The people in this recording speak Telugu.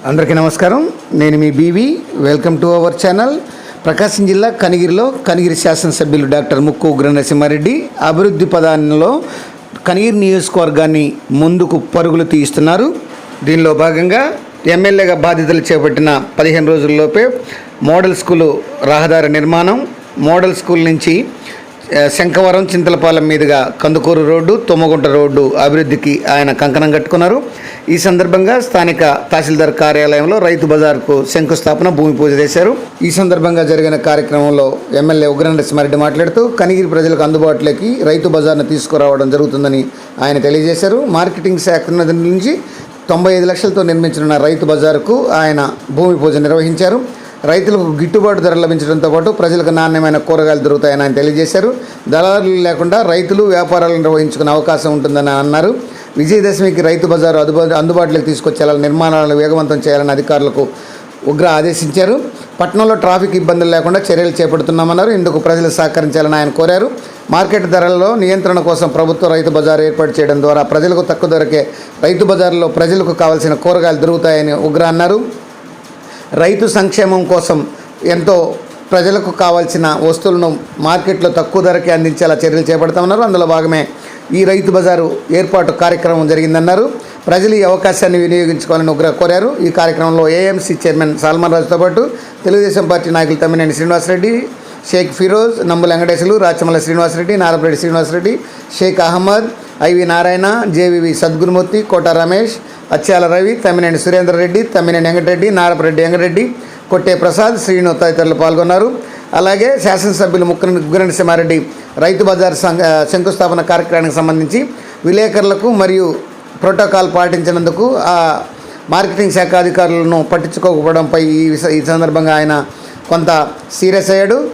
అందరికీ నమస్కారం. నేను మీ B V. Welcome to our channel. Prakasam జిల్లా కనిగిరిలో కనిగిరి శాసనసభ్యులు డాక్టర్ ముక్కు ఉగ్ర నరసింహారెడ్డి అభివృద్ధి పదాలలో కనిగిరి నియోజకవర్గాన్ని ముందుకు పరుగులు తీస్తున్నారు. దీనిలో భాగంగా ఎమ్మెల్యేగా బాధ్యతలు చేపట్టిన 15 రోజుల్లోపే మోడల్ స్కూలు రహదారి నిర్మాణం, మోడల్ స్కూల్ నుంచి శంఖవరం చింతలపాలెం మీదుగా కందుకూరు రోడ్డు, తుమ్మగుంట రోడ్డు అభివృద్ధికి ఆయన కంకణం కట్టుకున్నారు. ఈ సందర్భంగా స్థానిక తహసీల్దార్ కార్యాలయంలో రైతు బజార్కు శంకుస్థాపన, భూమి పూజ చేశారు. ఈ సందర్భంగా జరిగిన కార్యక్రమంలో ఎమ్మెల్యే ఉగ్ర నరసింహారెడ్డి మాట్లాడుతూ కనిగిరి ప్రజలకు అందుబాటులోకి రైతు బజార్ను తీసుకురావడం జరుగుతుందని ఆయన తెలియజేశారు. మార్కెటింగ్ శాఖ నుంచి 95 లక్షలతో నిర్మించిన రైతు బజారుకు ఆయన భూమి పూజ నిర్వహించారు. రైతులకు గిట్టుబాటు ధర లభించడంతో పాటు ప్రజలకు నాణ్యమైన కూరగాయలు దొరుకుతాయని ఆయన తెలియజేశారు. దళారులు లేకుండా రైతులు వ్యాపారాలు నిర్వహించుకునే అవకాశం ఉంటుందని అన్నారు. విజయదశమికి రైతు బజారు అందుబాటులోకి తీసుకొచ్చేలా నిర్మాణాలను వేగవంతం చేయాలని అధికారులకు ఉగ్ర ఆదేశించారు. పట్టణంలో ట్రాఫిక్ ఇబ్బందులు లేకుండా చర్యలు చేపడుతున్నామన్నారు. ఇందుకు ప్రజలు సహకరించాలని ఆయన కోరారు. మార్కెట్ ధరల్లో నియంత్రణ కోసం ప్రభుత్వ రైతు బజారు ఏర్పాటు చేయడం ద్వారా ప్రజలకు తక్కువ ధరకే రైతు బజారులో ప్రజలకు కావాల్సిన కూరగాయలు దొరుకుతాయని ఉగ్ర అన్నారు. రైతు సంక్షేమం కోసం ఎంతో ప్రజలకు కావాల్సిన వస్తువులను మార్కెట్లో తక్కువ ధరకే అందించేలా చర్యలు చేపడతామన్నారు. అందులో భాగమే ఈ రైతు బజారు ఏర్పాటు కార్యక్రమం జరిగిందన్నారు. ప్రజలు ఈ అవకాశాన్ని వినియోగించుకోవాలని ఉగ్ర కోరారు. ఈ కార్యక్రమంలో ఏఎంసీ చైర్మన్ సల్మాన్ రాజుతో పాటు తెలుగుదేశం పార్టీ నాయకులు తమ్మినేని శ్రీనివాసరెడ్డి, షేక్ ఫిరోజ్, నంబుల వెంకటేశ్వరు, రాచమల్ల శ్రీనివాసరెడ్డి, నారపరెడ్డి శ్రీనివాసరెడ్డి, షేక్ అహ్మద్, ఐవి నారాయణ, జేవివి సద్గురుమూర్తి, కోట రమేష్, అత్యాల రవి, తమ్మినేని సురేందర్ రెడ్డి, తమ్మినేని వెంకటరెడ్డి, నారపరెడ్డి వెంకటరెడ్డి, కొట్టే ప్రసాద్, శ్రీను తదితరులు పాల్గొన్నారు. అలాగే శాసనసభ్యులు ఉగ్ర నరసింహారెడ్డి రైతు బజార్ శంకుస్థాపన కార్యక్రమానికి సంబంధించి విలేకరులకు మరియు ప్రోటోకాల్ పాటించినందుకు మార్కెటింగ్ శాఖ అధికారులను పట్టించుకోకపోవడంపై ఈ సందర్భంగా ఆయన కొంత సీరియస్ అయ్యాడు.